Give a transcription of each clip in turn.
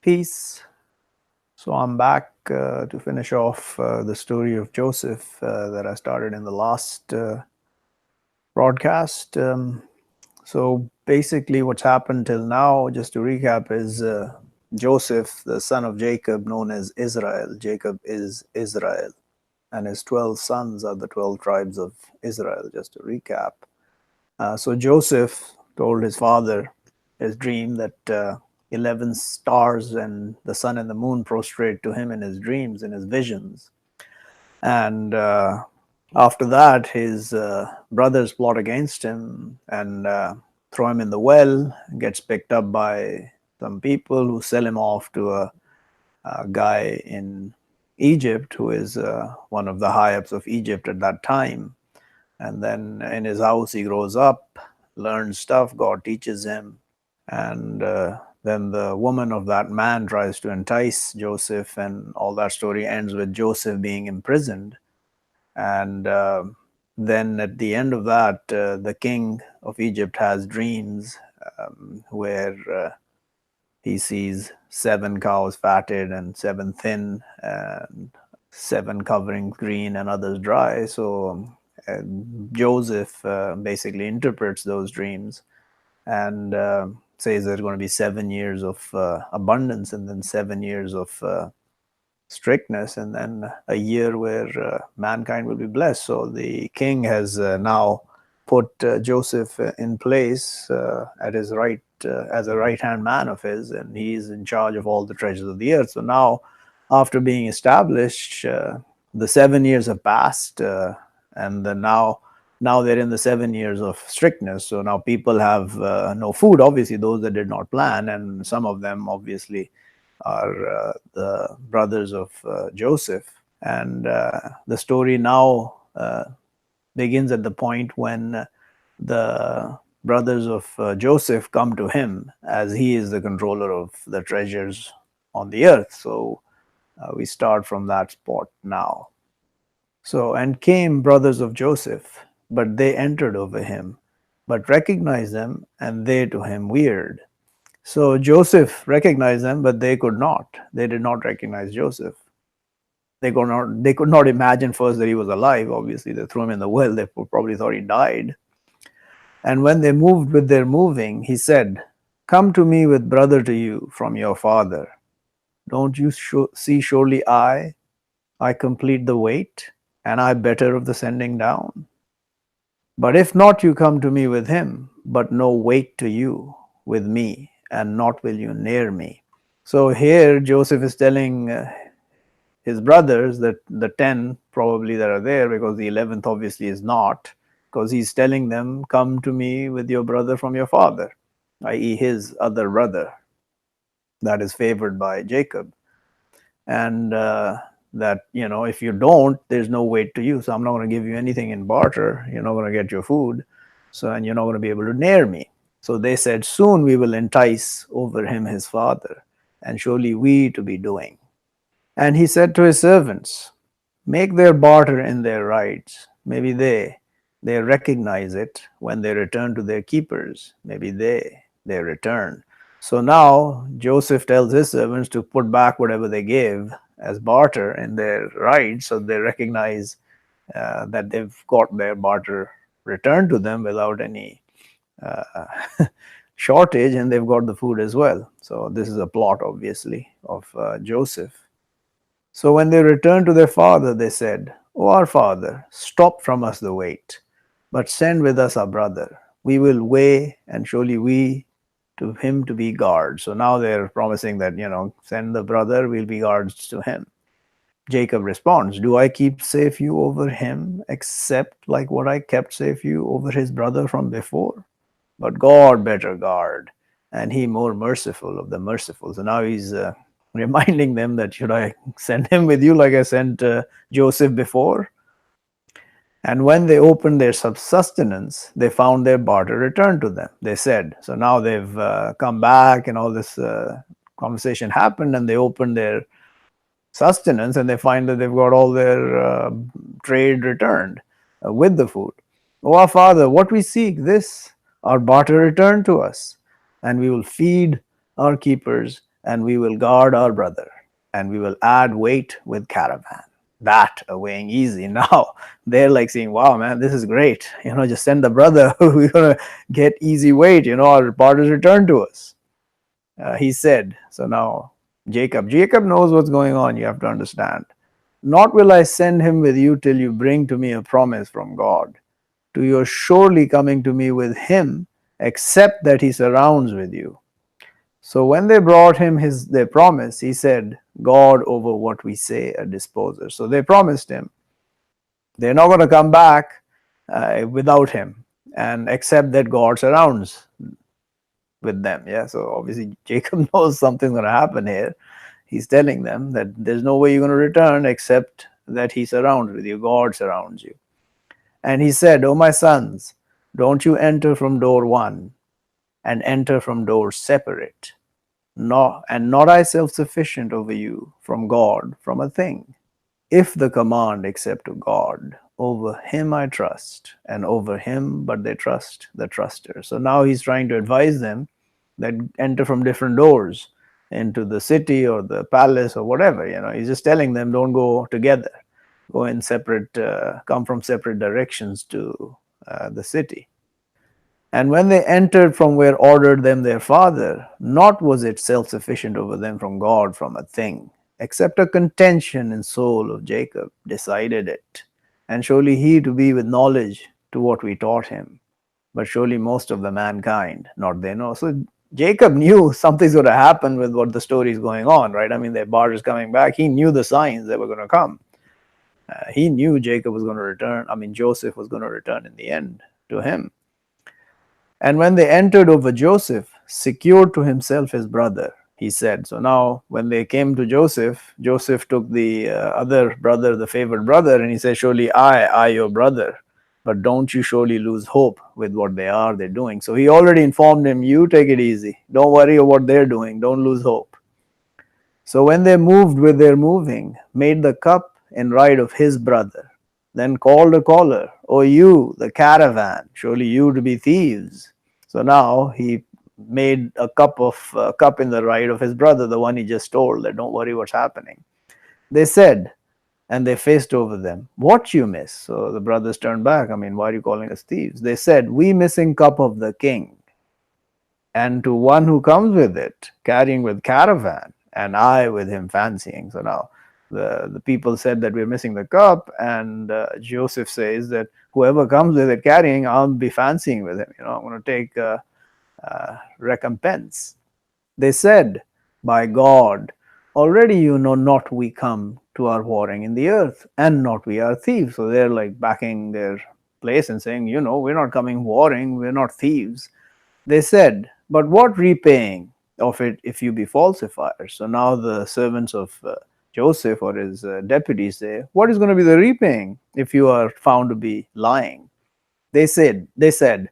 Peace. So I'm back to finish off the story of Joseph that I started in the last broadcast. So basically, what's happened till now, just to recap, is Joseph, the son of Jacob, known as Israel. Jacob is Israel, and his 12 sons are the 12 tribes of Israel, just to recap. So Joseph told his father his dream that 11 stars and the sun and the moon prostrate to him in his dreams, in his visions. And after that, his brothers plot against him and throw him in the well, gets picked up by some people who sell him off to a guy in Egypt who is one of the high ups of Egypt at that time. And then in his house, he grows up, learns stuff, God teaches him. And then the woman of that man tries to entice Joseph, and all that story ends with Joseph being imprisoned. And then at the end of that, the king of Egypt has dreams where he sees 7 cows fatted and 7 thin, and 7 covering green and others dry. So Joseph basically interprets those dreams and says there's going to be 7 years of abundance and then 7 years of strictness and then a year where mankind will be blessed. So the king has now put Joseph in place at his right as a right hand man of his, and he's in charge of all the treasures of the earth. So now, after being established, the 7 years have passed, and then now they're in the 7 years of strictness. So now people have no food. Obviously, those that did not plan, and some of them obviously are the brothers of Joseph. And the story now begins at the point when the brothers of Joseph come to him, as he is the controller of the treasures on the earth. So we start from that spot now. So, and came brothers of Joseph, but they entered over him, but recognized them, and they to him weird. So Joseph recognized them, but they could not. They did not recognize Joseph. They could not imagine first that he was alive. Obviously, they threw him in the well. They probably thought he died. And when they moved with their moving, he said, "Come to me with brother to you from your father. Don't you see surely I complete the weight, and I better of the sending down? But if not, you come to me with him, but no weight to you with me, and not will you near me." So here Joseph is telling his brothers, that the 10 probably that are there, because the 11th obviously is not, because he's telling them, "Come to me with your brother from your father," i.e., his other brother that is favored by Jacob. And that, if you don't, there's no weight to you. So I'm not going to give you anything in barter. You're not going to get your food. So, and you're not going to be able to near me. So they said, "Soon we will entice over him his father, and surely we to be doing." And he said to his servants, "Make their barter in their rights. Maybe they recognize it when they return to their keepers. Maybe they return." So now Joseph tells his servants to put back whatever they gave as barter in their rights, so they recognize that they've got their barter returned to them without any uh, shortage, and they've got the food as well. So this is a plot, obviously, of Joseph. So when they returned to their father, they said, "O our father, stop from us the weight, but send with us our brother. We will weigh, and surely we to him to be guards." So now they're promising that, send the brother, we'll be guards to him. Jacob responds, "Do I keep safe you over him, except like what I kept safe you over his brother from before? But God better guard, and he more merciful of the merciful." So now he's reminding them that, should I send him with you like I sent Joseph before? And when they opened their sustenance, they found their barter returned to them. They said, so now they've come back, and all this conversation happened, and they opened their sustenance, and they find that they've got all their trade returned with the food. "O our father, what we seek, this our barter returned to us, and we will feed our keepers and we will guard our brother, and we will add weight with caravan. That weighing easy. Now they're like saying, wow, man, this is great. Just send the brother. We're going to get easy weight. Our part is returned to us. He said, so now Jacob knows what's going on. You have to understand. Not will I send him with you till you bring to me a promise from God. To you are surely coming to me with him, except that he surrounds with you. So when they brought him their promise, he said, God over what we say a disposer. So they promised him. They're not going to come back without him, and except that God surrounds with them. Yeah. So obviously Jacob knows something's going to happen here. He's telling them that there's no way you're going to return except that he surrounds with you. God surrounds you. And he said, O my sons, don't you enter from door one, and enter from doors separate. Not I self-sufficient over you from God, from a thing. If the command except to God, over him I trust, and over him but they trust the truster. So now he's trying to advise them that enter from different doors into the city or the palace or whatever. He's just telling them don't go together, go in separate, come from separate directions to the city. And when they entered from where ordered them their father, not was it self-sufficient over them from God, from a thing, except a contention in soul of Jacob decided it. And surely he to be with knowledge to what we taught him. But surely most of the mankind, not they know. So Jacob knew something's going to happen with what the story is going on, right? I mean, their barge is coming back. He knew the signs that were going to come. He knew Jacob was going to return. I mean, Joseph was going to return in the end to him. And when they entered over Joseph, secured to himself his brother, he said. So now when they came to Joseph, Joseph took the other brother, the favored brother, and he said, surely I your brother, but don't you surely lose hope with what they're doing. So he already informed him, you take it easy. Don't worry about what they're doing. Don't lose hope. So when they moved with their moving, made the cup in right of his brother, then called a caller, O you, the caravan, surely you to be thieves. So now he made a cup in the right of his brother, the one he just told, that don't worry what's happening. They said, and they faced over them, what you miss? So the brothers turned back. I mean, why are you calling us thieves? They said, we missing cup of the king, and to one who comes with it, carrying with caravan, and I with him fancying. So now the people said that we're missing the cup, and Joseph says that whoever comes with it carrying, I'll be fancying with him. I'm going to take recompense. They said, by God, already you know not we come to our warring in the earth, and not we are thieves. So they're like backing their place and saying, we're not coming warring, we're not thieves. They said, but what repaying of it if you be falsifiers? So now the servants of Joseph or his deputies say, what is going to be the repaying if you are found to be lying? They said,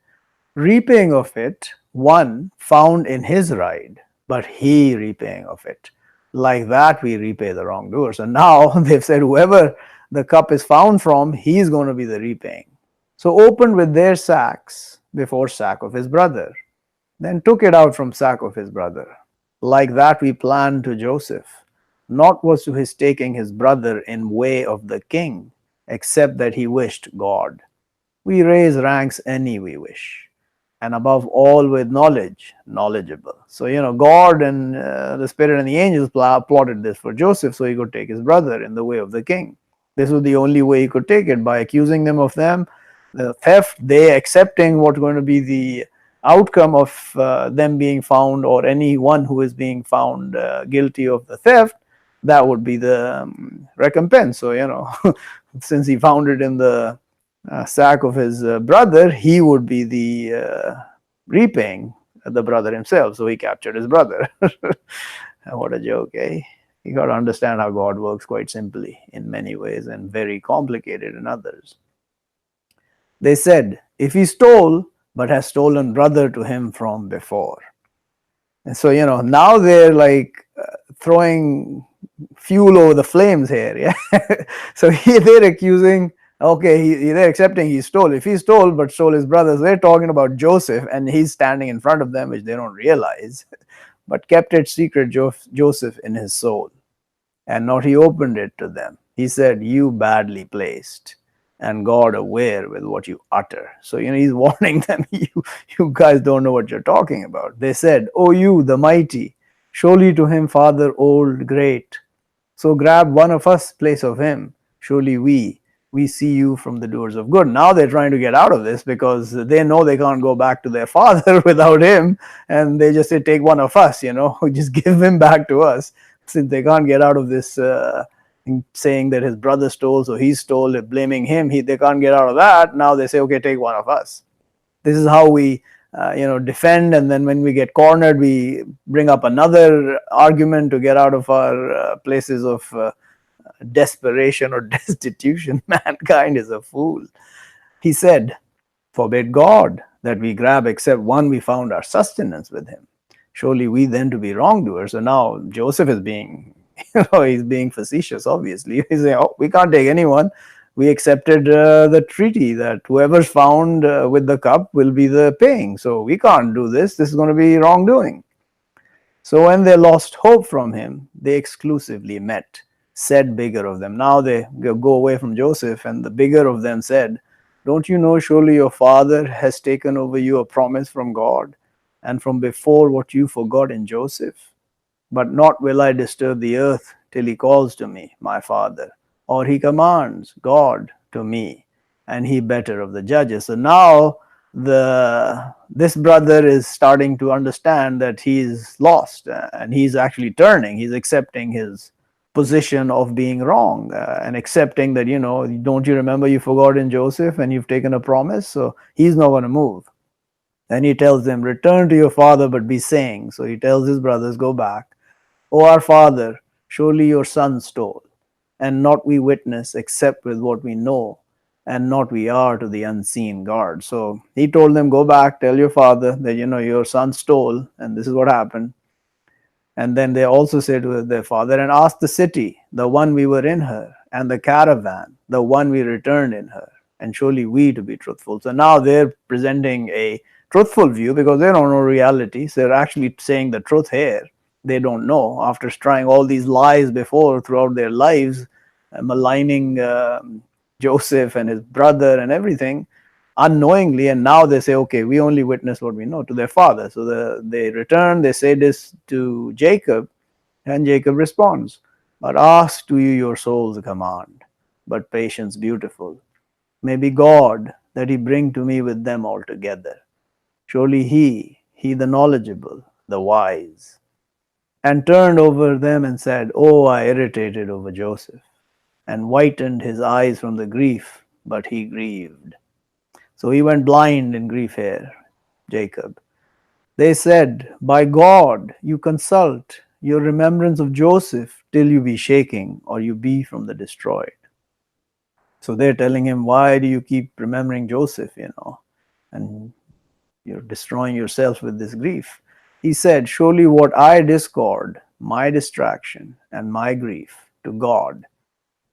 repaying of it, one found in his ride, but he repaying of it. Like that we repay the wrongdoers. And now they've said whoever the cup is found from, he's going to be the repaying. So opened with their sacks before sack of his brother, then took it out from sack of his brother. Like that we planned to Joseph. Not was to his taking his brother in way of the king, except that he wished God. We raise ranks any we wish, and above all with knowledge, knowledgeable. So, God and the Spirit and the angels plotted this for Joseph so he could take his brother in the way of the king. This was the only way he could take it, by accusing them of the theft, they accepting what's going to be the outcome of them being found, or anyone who is being found guilty of the theft. That would be the recompense. So, since he found it in the sack of his brother, he would be the repaying the brother himself. So he captured his brother. What a joke, eh? You got to understand how God works quite simply in many ways and very complicated in others. They said, if he stole, but has stolen brother to him from before. And so, now they're like throwing fuel over the flames here. Yeah. So they're accusing, okay, they're accepting he stole. If he stole but stole his brothers, they're talking about Joseph, and he's standing in front of them, which they don't realize. but kept it secret Joseph in his soul, and not he opened it to them. He said, "You badly placed, and God aware with what you utter." So, he's warning them, you guys don't know what you're talking about. They said, "Oh, you, the mighty, surely to him, father old, great. So grab one of us, place of him. Surely we see you from the doers of good." Now they're trying to get out of this because they know they can't go back to their father without him. And they just say, take one of us, just give him back to us. Since they can't get out of this saying that his brother stole, so he stole, blaming him, they can't get out of that. Now they say, okay, take one of us. This is how we defend, and then when we get cornered, we bring up another argument to get out of our places of desperation or destitution. Mankind is a fool. He said, "Forbid God that we grab except one we found our sustenance with him. Surely we then to be wrongdoers." So now Joseph is being, he's being facetious, obviously. He's saying, "Oh, we can't take anyone. We accepted the treaty that whoever's found with the cup will be the paying. So we can't do this. This is going to be wrongdoing." So when they lost hope from him, they exclusively met, said bigger of them. Now they go away from Joseph, and the bigger of them said, "Don't you know surely your father has taken over you a promise from God, and from before what you forgot in Joseph? But not will I disturb the earth till he calls to me, my father, or he commands, God, to me, and he better of the judges." So now this brother is starting to understand that he's lost, and he's actually turning. He's accepting his position of being wrong, and accepting that, don't you remember you forgot in Joseph and you've taken a promise? So he's not going to move. And he tells them, "Return to your father, but be saying." So he tells his brothers, "Go back. O our father, surely your son stole, and not we witness except with what we know, and not we are to the unseen God." So he told them, "Go back, tell your father that your son stole, and this is what happened." And then they also say to their father, "And ask the city, the one we were in her, and the caravan, the one we returned in her, and surely we to be truthful." So now they're presenting a truthful view because they don't know reality. So they're actually saying the truth here. They don't know, after trying all these lies before throughout their lives, maligning Joseph and his brother and everything unknowingly, and now they say, "Okay, we only witness what we know," to their father. So they return, they say this to Jacob, and Jacob responds, "But ask to you your soul's command, but patience beautiful. Maybe God that he bring to me with them all together. Surely he the knowledgeable, the wise." And turned over them and said, "Oh, I irritated over Joseph, and whitened his eyes from the grief, but he grieved." So he went blind in grief here, Jacob. They said, "By God, you consult your remembrance of Joseph till you be shaking, or you be from the destroyed." So they're telling him, "Why do you keep remembering Joseph, and you're destroying yourself with this grief?" He said, "Surely what I discord, my distraction, and my grief to God,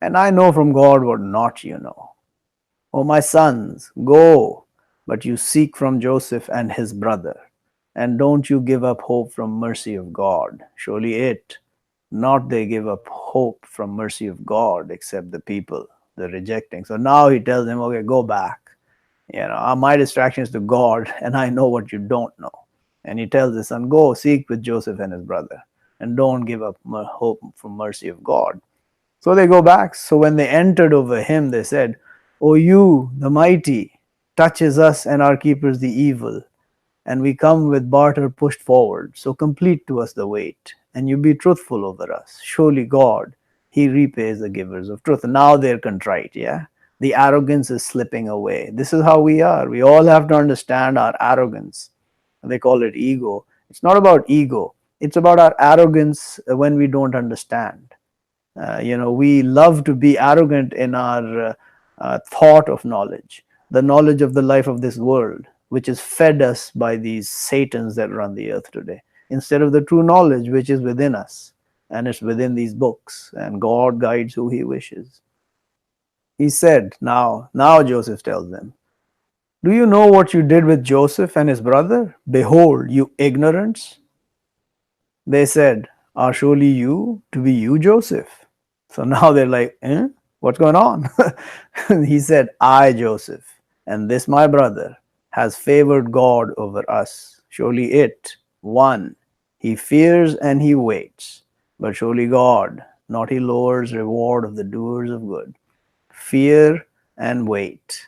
and I know from God what not you know. O my sons, go, but you seek from Joseph and his brother, and don't you give up hope from mercy of God. Surely not they give up hope from mercy of God, except the people, the rejecting." So now he tells them, "Okay, go back. My distraction is to God, and I know what you don't know." And he tells his son, "Go seek with Joseph and his brother, and don't give up hope from mercy of God." So they go back. So when they entered over him, they said, "O you, the mighty, touches us and our keepers the evil, and we come with barter pushed forward. So complete to us the weight, and you be truthful over us. Surely God, he repays the givers of truth." And now they're contrite, yeah? The arrogance is slipping away. This is how we are. We all have to understand our arrogance. They call it ego. It's not about ego. It's about our arrogance when we don't understand. We love to be arrogant in our thought of knowledge, the knowledge of the life of this world, which is fed us by these satans that run the earth today, instead of the true knowledge which is within us, and it's within these books, and God guides who he wishes. He said, now Joseph tells them, "Do you know what you did with Joseph and his brother? Behold, you ignorance." They said, are surely you to be you, Joseph? So now they're like, what's going on? He said, I, Joseph, and this my brother, has favored God over us. Surely it, one, he fears and he waits, but surely God, not he lowers reward of the doers of good. Fear and wait.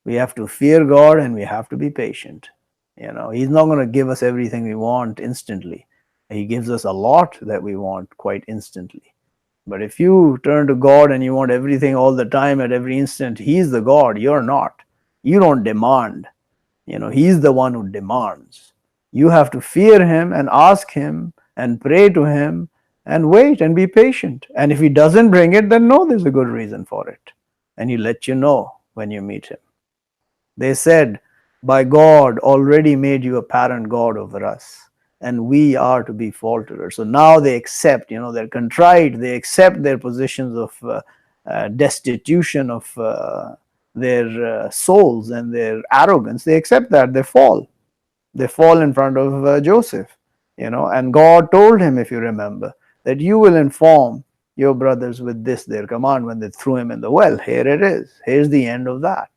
We have to fear God and we have to be patient. He's not going to give us everything we want instantly. He gives us a lot that we want quite instantly. But if you turn to God and you want everything all the time at every instant, He's the God, you're not. You don't demand. He's the one who demands. You have to fear Him and ask Him and pray to Him and wait and be patient. And if He doesn't bring it, then know there's a good reason for it. And He'll let you know when you meet Him. They said, by God already made you a parent God over us, and we are to be falterers. So now they accept, they're contrite, they accept their positions of destitution of their souls and their arrogance. They accept that, they fall. They fall in front of Joseph, and God told him, if you remember, that you will inform your brothers with this, their command, when they threw him in the well. Here it is. Here's the end of that.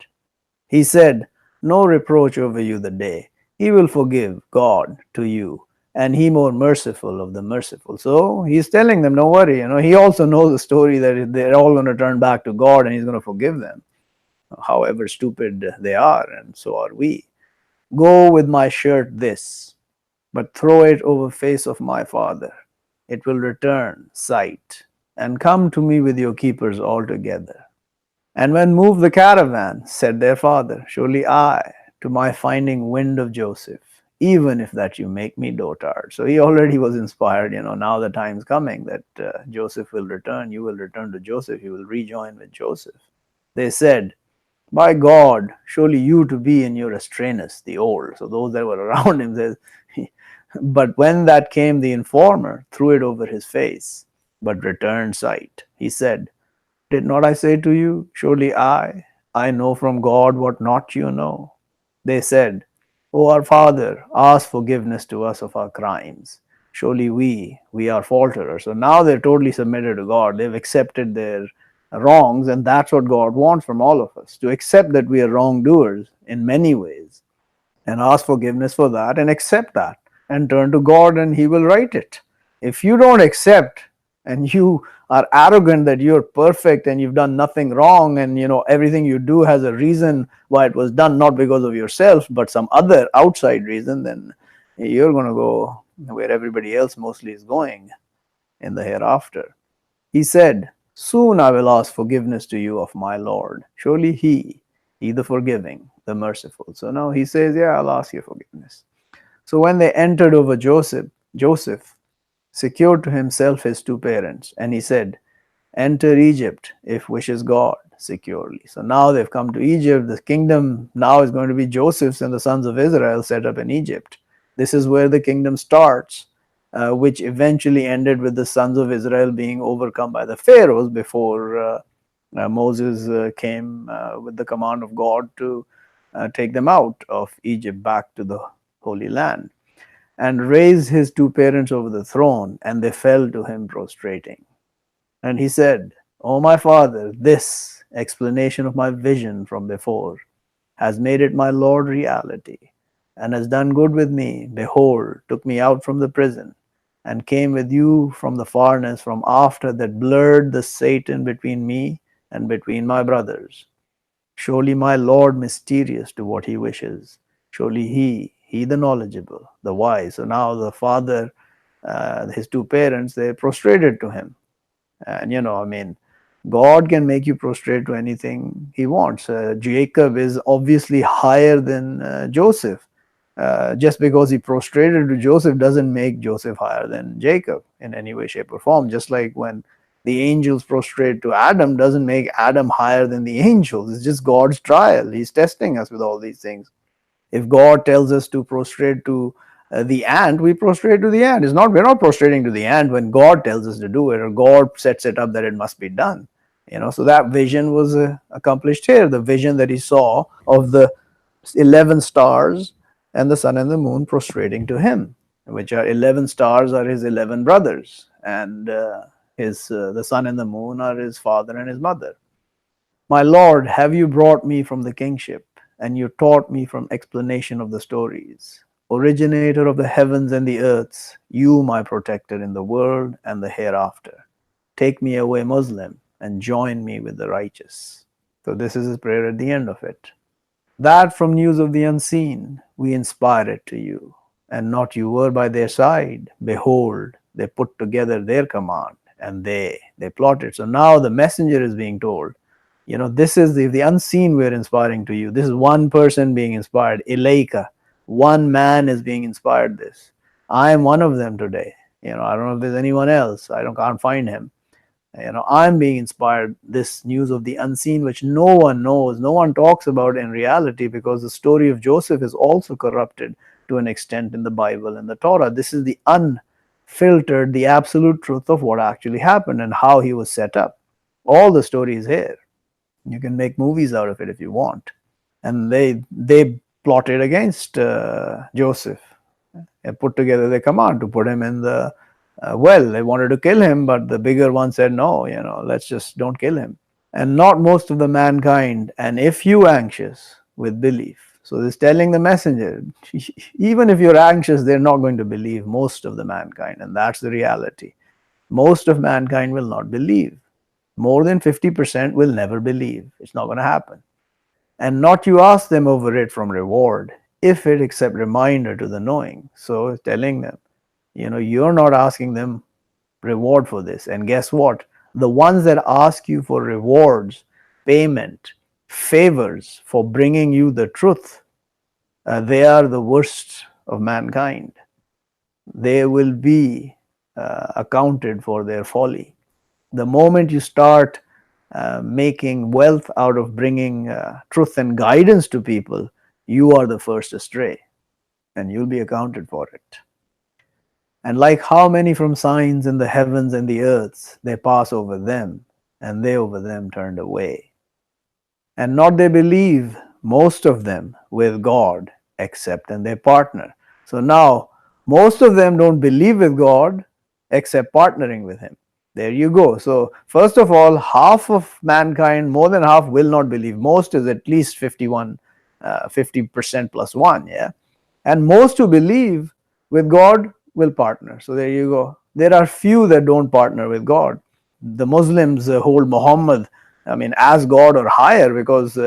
He said, no reproach over you the day. He will forgive, God, to you, and He more merciful of the merciful. So He's telling them, don't worry. He also knows the story that they're all going to turn back to God and He's going to forgive them, however stupid they are, and so are we. Go with my shirt this, but throw it over face of my father. It will return sight, and come to me with your keepers altogether. And when moved the caravan, said their father, surely I, to my finding wind of Joseph, even if that you make me dotard. So he already was inspired, now the time's coming that Joseph will return. You will return to Joseph. You will rejoin with Joseph. They said, by God, surely you to be in your estrangers, the old. So those that were around him says, but when that came, the informer threw it over his face, but returned sight. He said, did not I say to you, surely I know from God what not you know? They said, O our Father, ask forgiveness to us of our crimes. Surely we are falterers. So now they're totally submitted to God. They've accepted their wrongs, and that's what God wants from all of us, to accept that we are wrongdoers in many ways and ask forgiveness for that and accept that and turn to God and He will right it. If you don't accept and you are arrogant that you're perfect and you've done nothing wrong and everything you do has a reason why it was done, not because of yourself but some other outside reason, then you're going to go where everybody else mostly is going in the hereafter. He said, soon I will ask forgiveness to you of my Lord. Surely He the forgiving, the merciful. So now He says, yeah, I'll ask you forgiveness. So when they entered over Joseph secured to himself his two parents, and he said, enter Egypt, if wishes God, securely. So now they've come to Egypt. The kingdom now is going to be Joseph's and the sons of Israel set up in Egypt. This is where the kingdom starts, which eventually ended with the sons of Israel being overcome by the pharaohs before Moses came with the command of God to take them out of Egypt back to the Holy Land, and raised his two parents over the throne, and they fell to him prostrating. And he said, O my father, this explanation of my vision from before has made it my Lord reality, and has done good with me. Behold, took me out from the prison, and came with you from the farness from after that blurred the Satan between me and between my brothers. Surely my Lord mysterious to what He wishes. Surely He the knowledgeable, the wise. So now the father, his two parents, they prostrated to him. And God can make you prostrate to anything He wants. Jacob is obviously higher than Joseph. Just because he prostrated to Joseph doesn't make Joseph higher than Jacob in any way, shape, or form. Just like when the angels prostrate to Adam doesn't make Adam higher than the angels. It's just God's trial. He's testing us with all these things. If God tells us to prostrate to the ant, we prostrate to the ant. We're not prostrating to the ant when God tells us to do it, or God sets it up that it must be done. So that vision was accomplished here. The vision that he saw of the 11 stars and the sun and the moon prostrating to him. which are 11 stars are his 11 brothers, and the sun and the moon are his father and his mother. My Lord, have you brought me from the kingship, and you taught me from explanation of the stories. Originator of the heavens and the earths, you my protector in the world and the hereafter. Take me away Muslim and join me with the righteous. So this is his prayer at the end of it. That from news of the unseen we inspire it to you, and not you were by their side. Behold, they put together their command, and they plotted. So now the messenger is being told, this is the unseen we're inspiring to you. This is one person being inspired. Ilaika, one man is being inspired this. I am one of them today. I don't know if there's anyone else. Can't find him. I'm being inspired, this news of the unseen, which no one knows, no one talks about in reality, because the story of Joseph is also corrupted to an extent in the Bible and the Torah. This is the unfiltered, the absolute truth of what actually happened and how he was set up. All the story is here. You can make movies out of it if you want. And they plotted against Joseph. They put together the command to put him in the well. They wanted to kill him, but the bigger one said, no, let's just don't kill him. And not most of the mankind, and if you anxious with belief. So this telling the messenger, even if you're anxious, they're not going to believe, most of the mankind. And that's the reality. Most of mankind will not believe. More than 50% will never believe. It's not going to happen. And not you ask them over it from reward, if it except reminder to the knowing. So telling them, you're not asking them reward for this. And guess what? The ones that ask you for rewards, payment, favors for bringing you the truth, they are the worst of mankind. They will be accounted for their folly. The moment you start making wealth out of bringing truth and guidance to people, you are the first astray, and you'll be accounted for it. And like how many from signs in the heavens and the earths, they pass over them, and they over them turned away. And not they believe, most of them, with God, except in their partner. So now, most of them don't believe with God, except partnering with him. There you go. So first of all, half of mankind, more than half, will not believe. Most is at least 50% plus one, yeah. And most who believe with God will partner. So there you go. There are few that don't partner with God. The Muslims hold Muhammad, as God or higher, because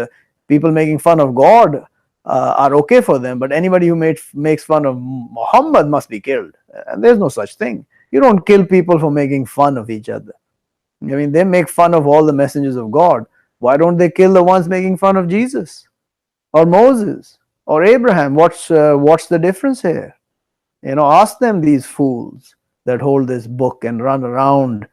people making fun of God are okay for them, but anybody who makes fun of Muhammad must be killed. And there's no such thing. You don't kill people for making fun of each other. They make fun of all the messengers of God. Why don't they kill the ones making fun of Jesus or Moses or Abraham? What's the difference here? Ask them, these fools that hold this book and run around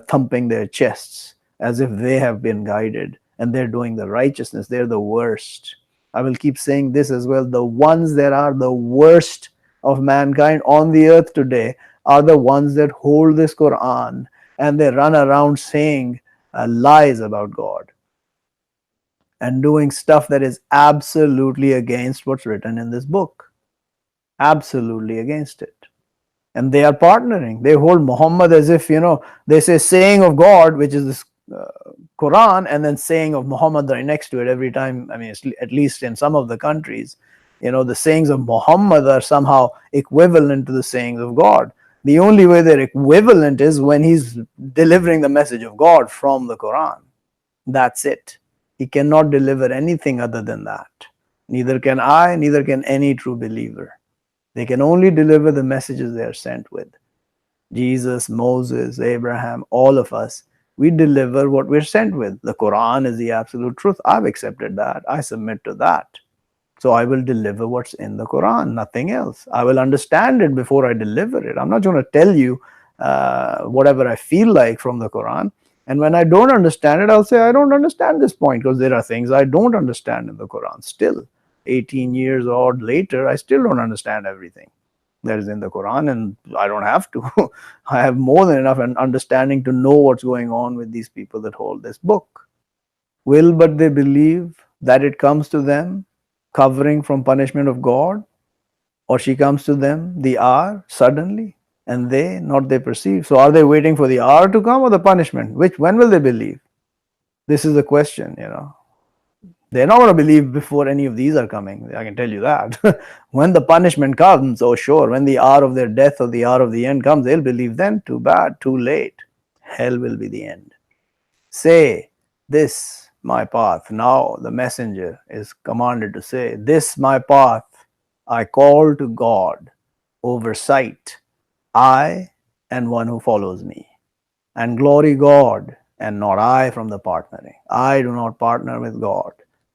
thumping their chests as if they have been guided and they're doing the righteousness. They're the worst. I will keep saying this as well. The ones that are the worst of mankind on the earth today are the ones that hold this Quran and they run around saying lies about God and doing stuff that is absolutely against what's written in this book. Absolutely against it. And they are partnering. They hold Muhammad as if, they say saying of God, which is this Quran, and then saying of Muhammad right next to it every time. At least in some of the countries, the sayings of Muhammad are somehow equivalent to the sayings of God. The only way they're equivalent is when he's delivering the message of God from the Quran. That's it. He cannot deliver anything other than that. Neither can I, neither can any true believer. They can only deliver the messages they are sent with. Jesus, Moses, Abraham, all of us, we deliver what we're sent with. The Quran is the absolute truth. I've accepted that. I submit to that. So I will deliver what's in the Quran, nothing else. I will understand it before I deliver it. I'm not going to tell you whatever I feel like from the Quran. And when I don't understand it, I'll say, I don't understand this point, because there are things I don't understand in the Quran still. 18 years odd later, I still don't understand everything that is in the Quran, and I don't have to. I have more than enough understanding to know what's going on with these people that hold this book. Will but they believe that it comes to them, covering from punishment of God? or she comes to them, the hour, suddenly, and they, not they perceive. So are they waiting for the hour to come or the punishment? When will they believe? This is the question, They're not going to believe before any of these are coming. I can tell you that. When the punishment comes, oh sure, when the hour of their death or the hour of the end comes, they'll believe then. Too bad, too late. Hell will be the end. Say, this my path. Now the messenger is commanded to say, this my path I call to God, oversight, I and one who follows me, and glory God, and not I from the partnering. I do not partner with God.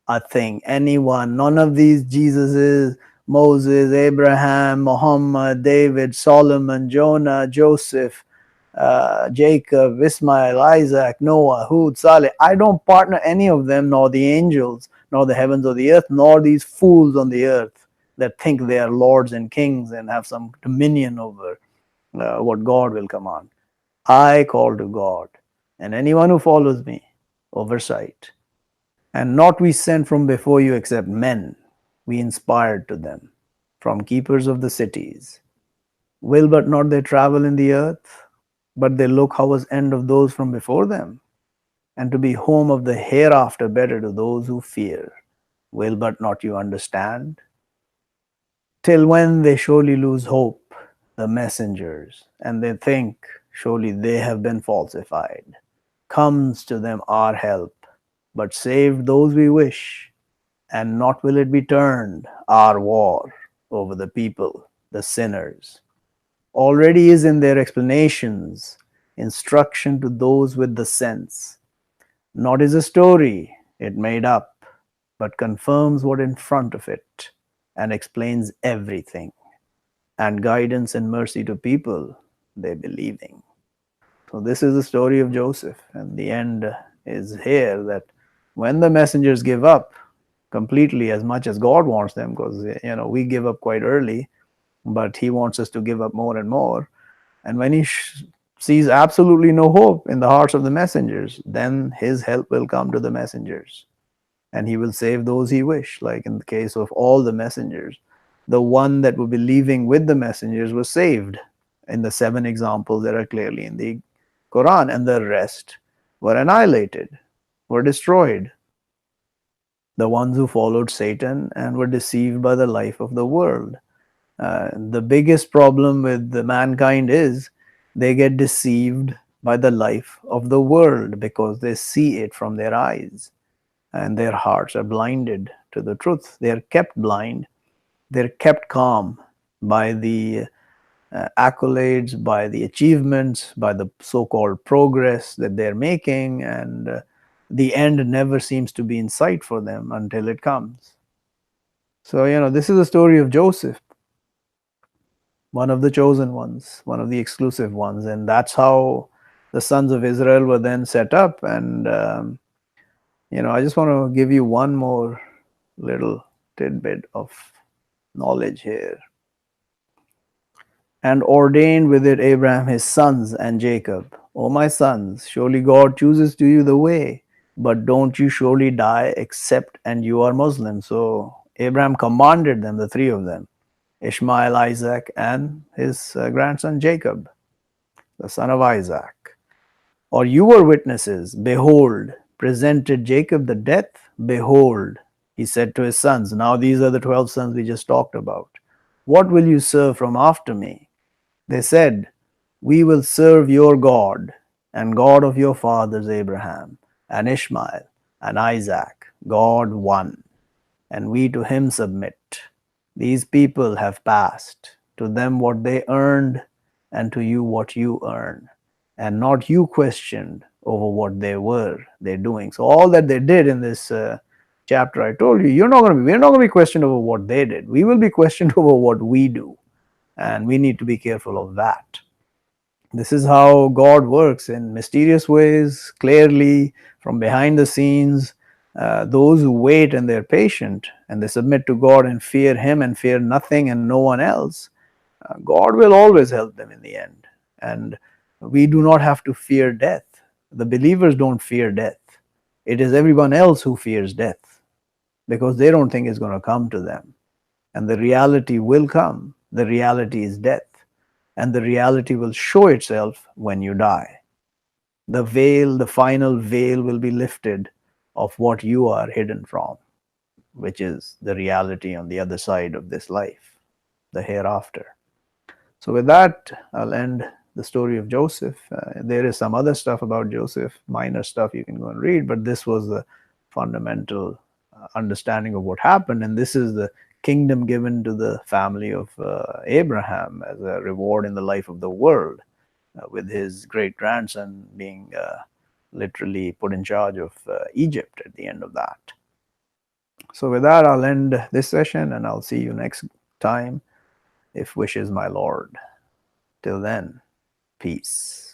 A thing, anyone, none of these Jesuses, Moses, Abraham, Muhammad, David, Solomon, Jonah, Joseph, Jacob, Ismail, Isaac, Noah, Hud, Saleh. I don't partner any of them, nor the angels, nor the heavens or the earth, nor these fools on the earth that think they are lords and kings and have some dominion over what God will command. I call to God, and anyone who follows me, oversight. And not we sent from before you except men, we inspired to them, from keepers of the cities. Will but not they travel in the earth? But they look how was end of those from before them, and to be home of the hereafter better to those who fear. Will but not you understand? Till when they surely lose hope, the messengers, and they think surely they have been falsified. Comes to them our help, but saved those we wish, and not will it be turned our war over the people, the sinners. Already is in their explanations instruction to those with the sense. Not is a story it made up, but confirms what in front of it and explains everything, and guidance and mercy to people they believing. So this is the story of Joseph, and the end is here, that when the messengers give up completely, as much as God wants them, because we give up quite early, but he wants us to give up more and more. And when he sees absolutely no hope in the hearts of the messengers, then his help will come to the messengers, and he will save those he wish. Like in the case of all the messengers, the one that would be leaving with the messengers was saved in the 7 examples that are clearly in the Quran, and the rest were annihilated, were destroyed. The ones who followed Satan and were deceived by the life of the world. The biggest problem with the mankind is they get deceived by the life of the world because they see it from their eyes, and their hearts are blinded to the truth. They are kept blind. They're kept calm by the accolades, by the achievements, by the so-called progress that they're making, and the end never seems to be in sight for them until it comes. So, this is the story of Joseph, one of the chosen ones, one of the exclusive ones, and that's how the sons of Israel were then set up. And I just want to give you one more little tidbit of knowledge here. And ordained with it Abraham his sons and Jacob. O my sons, surely God chooses to you the way, but don't you surely die except and you are Muslim. So Abraham commanded them, the 3 of them, Ishmael, Isaac, and his grandson Jacob, the son of Isaac. Or you were witnesses, behold, presented Jacob the death, behold, he said to his sons. Now these are the 12 sons we just talked about. What will you serve from after me? They said, we will serve your God and God of your fathers Abraham and Ishmael and Isaac, God one, and we to him submit. These people have passed, to them what they earned, and to you what you earn, and not you questioned over what they're doing. So all that they did in this chapter, I told you, we're not going to be questioned over what they did. We will be questioned over what we do, and we need to be careful of that. This is how God works, in mysterious ways, clearly, from behind the scenes. Those who wait and they're patient and they submit to God and fear him and fear nothing and no one else, God will always help them in the end. And we do not have to fear death. The believers don't fear death. It is everyone else who fears death because they don't think it's going to come to them. And the reality will come. The reality is death. And the reality will show itself when you die. The veil, the final veil will be lifted of what you are hidden from, which is the reality on the other side of this life, the hereafter. So, with that, I'll end the story of Joseph. There is some other stuff about Joseph, minor stuff you can go and read, but this was the fundamental understanding of what happened. And this is the kingdom given to the family of Abraham as a reward in the life of the world, with his great grandson being literally put in charge of Egypt at the end of that. So, with that, I'll end this session and I'll see you next time, if wishes my Lord. Till then, peace.